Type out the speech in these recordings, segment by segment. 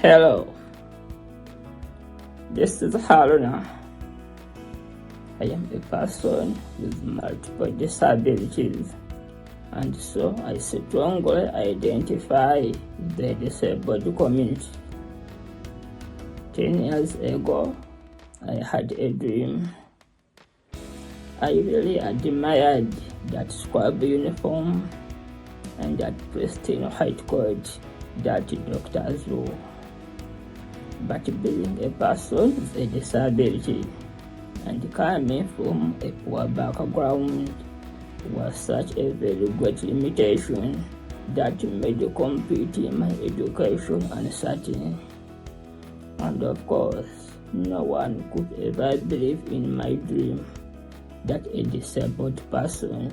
Hello, this is Haruna. I am a person with multiple disabilities, and so I strongly identify with the disabled community. 10 years ago, I had a dream. I really admired that scrub uniform and that pristine white coat that doctors wore. But being a person with a disability and coming from a poor background was such a very great limitation that made completing my education uncertain. And of course, no one could ever believe in my dream that a disabled person,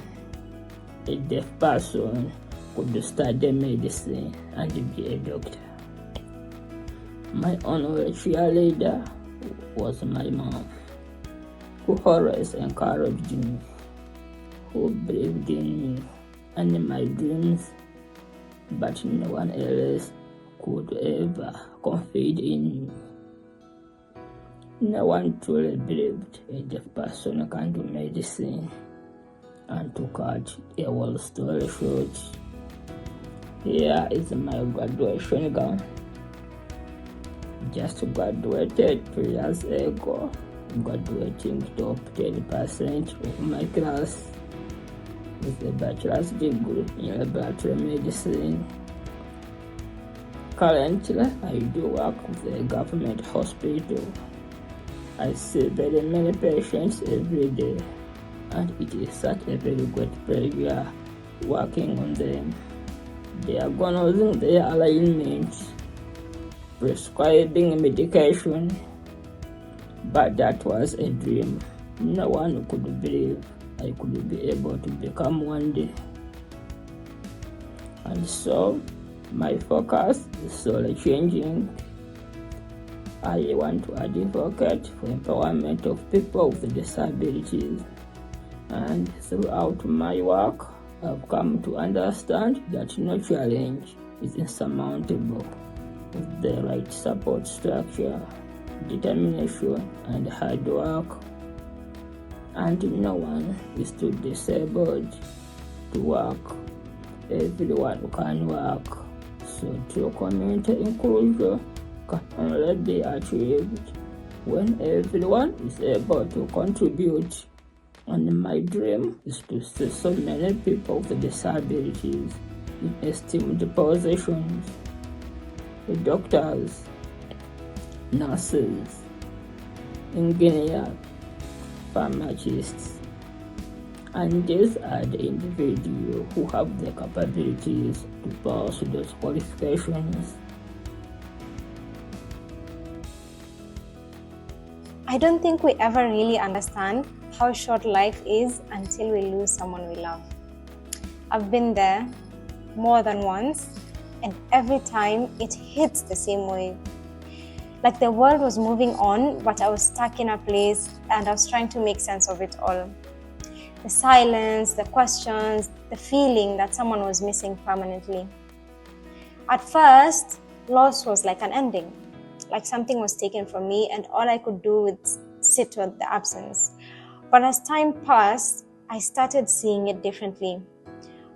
a deaf person, could study medicine and be a doctor. My only cheerleader was my mom, who always encouraged me, who believed in me and my dreams, but no one else could ever confide in me. No one truly believed a deaf person can do medicine. And to cut a whole story short, here is my graduation gown. Just graduated 2 years ago, graduating top 10% of my class with a bachelor's degree in laboratory medicine. Currently, I do work with a government hospital. I see very many patients every day, and it is such a very great pleasure working on them, diagnosing their alignments, prescribing medication. But that was a dream. No one could believe I could be able to become one day. And so my focus is slowly changing. I want to advocate for empowerment of people with disabilities. And throughout my work, I've come to understand that no challenge is insurmountable with the right support structure, determination, and hard work. And no one is too disabled to work. Everyone can work. So true community inclusion can only be achieved when everyone is able to contribute. And my dream is to see so many people with disabilities in esteemed positions. Doctors, nurses, engineers, pharmacists, and these are the individuals who have the capabilities to pursue those qualifications. I don't think we ever really understand how short life is until we lose someone we love. I've been there more than once, and every time it hits the same way. Like the world was moving on, but I was stuck in a place and I was trying to make sense of it all. The silence, the questions, the feeling that someone was missing permanently. At first, loss was like an ending, like something was taken from me and all I could do was sit with the absence. But as time passed, I started seeing it differently.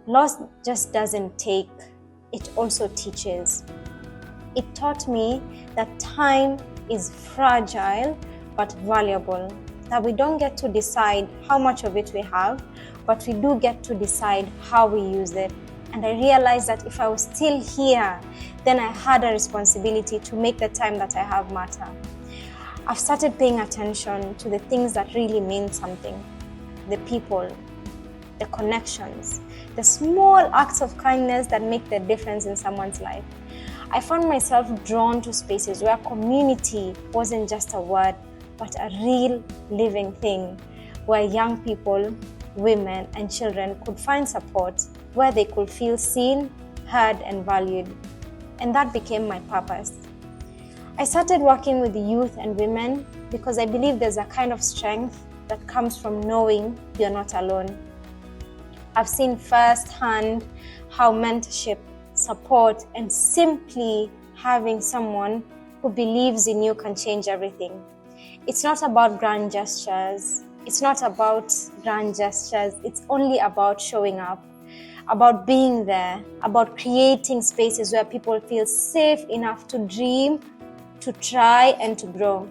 Loss just doesn't take, it also teaches. It taught me that time is fragile but valuable, that we don't get to decide how much of it we have, but we do get to decide how we use it. And I realized that if I was still here, then I had a responsibility to make the time that I have matter. I've started paying attention to the things that really mean something, the people, the connections, the small acts of kindness that make the difference in someone's life. I found myself drawn to spaces where community wasn't just a word, but a real living thing, where young people, women, and children could find support, where they could feel seen, heard, and valued. And that became my purpose. I started working with the youth and women because I believe there's a kind of strength that comes from knowing you're not alone. I've seen firsthand how mentorship, support, and simply having someone who believes in you can change everything. It's not about grand gestures. It's only about showing up, about being there, about creating spaces where people feel safe enough to dream, to try, and to grow.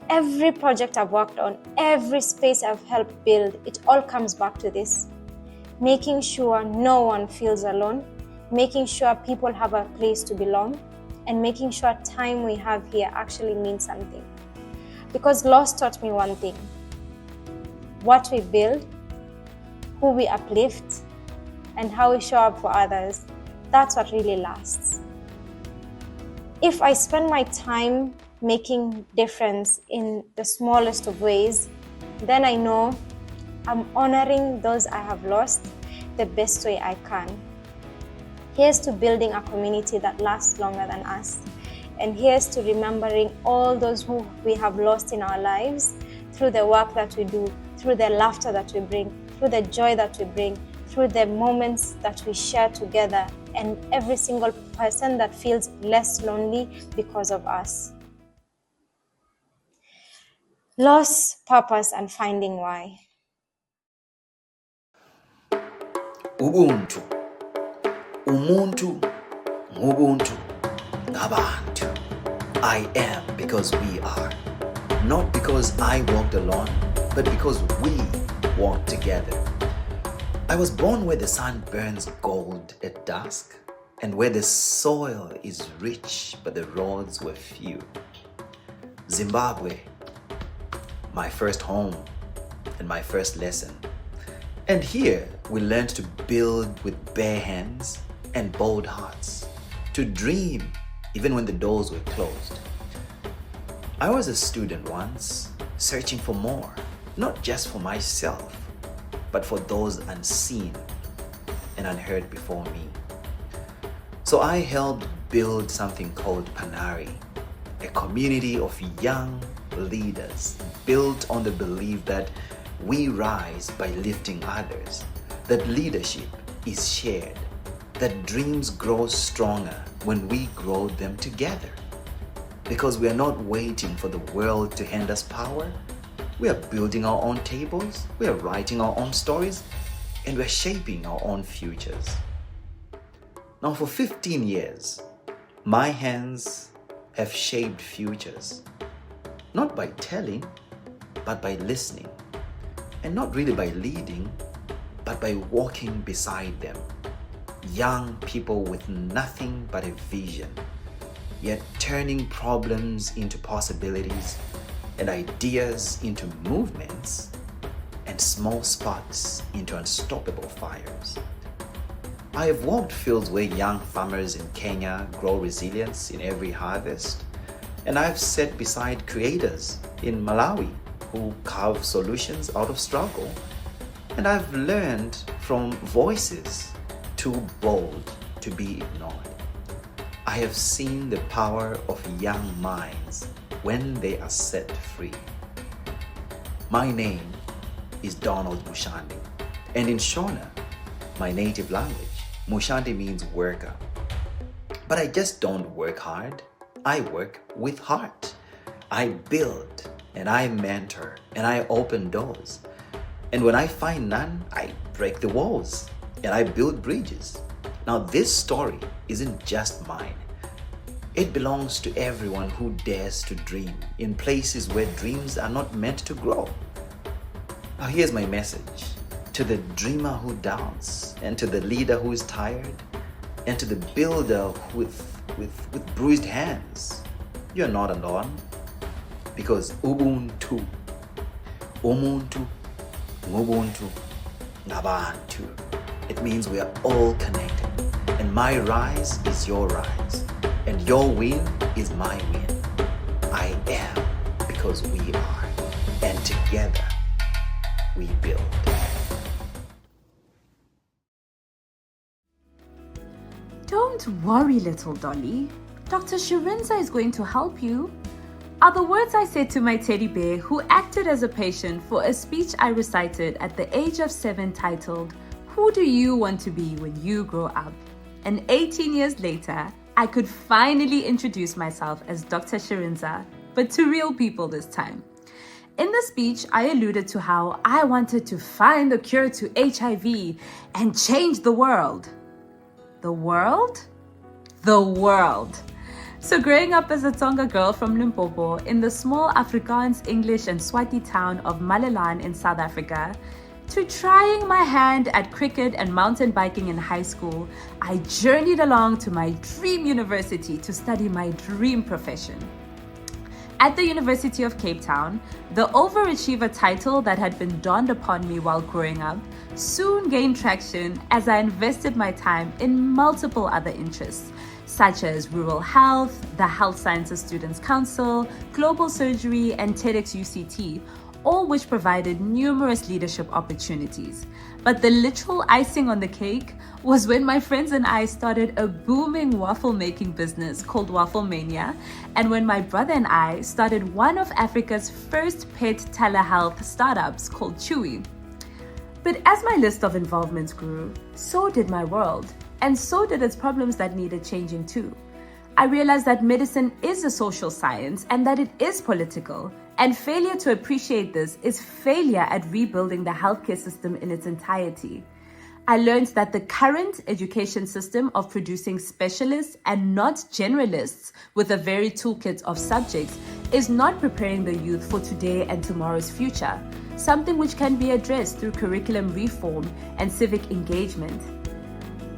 Every project I've worked on, every space I've helped build, it all comes back to this. Making sure no one feels alone, making sure people have a place to belong, and making sure time we have here actually means something. Because loss taught me one thing: what we build, who we uplift, and how we show up for others, that's what really lasts. If I spend my time making difference in the smallest of ways, then I know I'm honoring those I have lost the best way I can. Here's to building a community that lasts longer than us. And here's to remembering all those who we have lost in our lives through the work that we do, through the laughter that we bring, through the joy that we bring, through the moments that we share together, and every single person that feels less lonely because of us. Loss, purpose, and finding why. Ubuntu, umuntu, ngubuntu, ngabantu. I am because we are. Not because I walked alone, but because we walked together. I was born where the sun burns gold at dusk, and where the soil is rich but the roads were few. Zimbabwe, my first home and my first lesson. And here we learned to build with bare hands and bold hearts, to dream even when the doors were closed. I was a student once, searching for more, not just for myself, but for those unseen and unheard before me. So I helped build something called Panari, a community of young leaders built on the belief that we rise by lifting others, that leadership is shared, that dreams grow stronger when we grow them together. Because we are not waiting for the world to hand us power. We are building our own tables, we are writing our own stories, and we're shaping our own futures. Now for 15 years, my hands have shaped futures. Not by telling, but by listening. And not really by leading, but by walking beside them. Young people with nothing but a vision, yet turning problems into possibilities and ideas into movements and small sparks into unstoppable fires. I have walked fields where young farmers in Kenya grow resilience in every harvest, and I've sat beside creators in Malawi who carve solutions out of struggle, and I've learned from voices too bold to be ignored. I have seen the power of young minds when they are set free. My name is Donald Mushandi, and in Shona, my native language, Mushandi means worker. But I just don't work hard, I work with heart. I build and I mentor and I open doors. And when I find none, I break the walls and I build bridges. Now this story isn't just mine. It belongs to everyone who dares to dream in places where dreams are not meant to grow. Now here's my message to the dreamer who doubts, and to the leader who is tired, and to the builder with bruised hands. You're not alone, because Ubuntu, umuntu, ngubuntu, ngabantu. It means we are all connected, and my rise is your rise, and your win is my win. I am because we are, and together we build. Don't worry, little Dolly. Dr. Shirinza is going to help you, are the words I said to my teddy bear who acted as a patient for a speech I recited at the age of 7 titled, "Who do you want to be when you grow up?" And 18 years later, I could finally introduce myself as Dr. Shirinza, but to real people this time. In the speech, I alluded to how I wanted to find a cure to HIV and change the world. The world? The world. So growing up as a Tonga girl from Limpopo in the small Afrikaans, English and Swati town of Malelan in South Africa, to trying my hand at cricket and mountain biking in high school, I journeyed along to my dream university to study my dream profession. At the University of Cape Town, the overachiever title that had been donned upon me while growing up soon gained traction as I invested my time in multiple other interests, such as rural health, the Health Sciences Students' Council, global surgery, and TEDx UCT, all which provided numerous leadership opportunities. But the literal icing on the cake was when my friends and I started a booming waffle making business called Waffle Mania, and when my brother and I started one of Africa's first pet telehealth startups called Chewy. But as my list of involvements grew, so did my world, and so did its problems that needed changing too. I realized that medicine is a social science and that it is political, and failure to appreciate this is failure at rebuilding the healthcare system in its entirety. I learned that the current education system of producing specialists and not generalists with a varied toolkit of subjects is not preparing the youth for today and tomorrow's future, something which can be addressed through curriculum reform and civic engagement.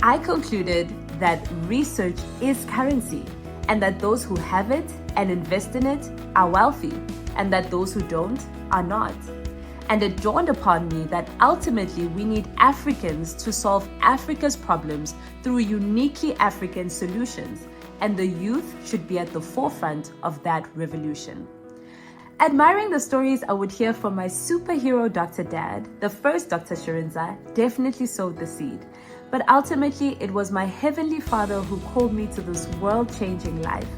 I concluded that research is currency, and that those who have it and invest in it are wealthy, and that those who don't are not. And it dawned upon me that ultimately we need Africans to solve Africa's problems through uniquely African solutions, and the youth should be at the forefront of that revolution. Admiring the stories I would hear from my superhero Dr. Dad, the first Dr. Shirinza, definitely sowed the seed. But ultimately, it was my Heavenly Father who called me to this world-changing life.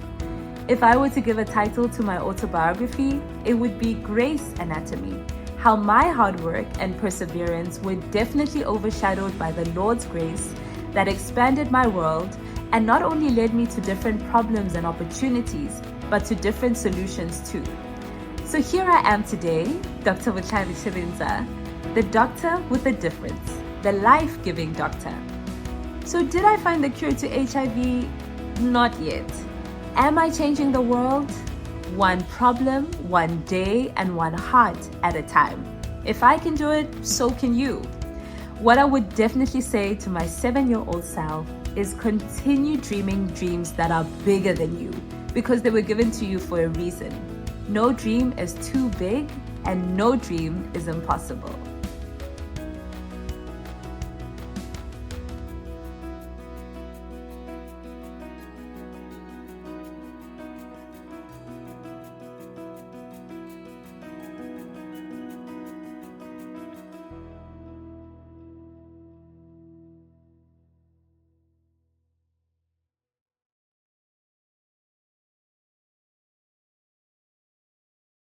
If I were to give a title to my autobiography, it would be Grace Anatomy. How my hard work and perseverance were definitely overshadowed by the Lord's grace that expanded my world and not only led me to different problems and opportunities, but to different solutions too. So here I am today, Dr. Vutlhari Shirinza, the doctor with a difference, the life-giving doctor. So did I find the cure to HIV? Not yet. Am I changing the world? One problem, one day, and one heart at a time. If I can do it, so can you. What I would definitely say to my 7-year-old self is continue dreaming dreams that are bigger than you, because they were given to you for a reason. No dream is too big, and no dream is impossible.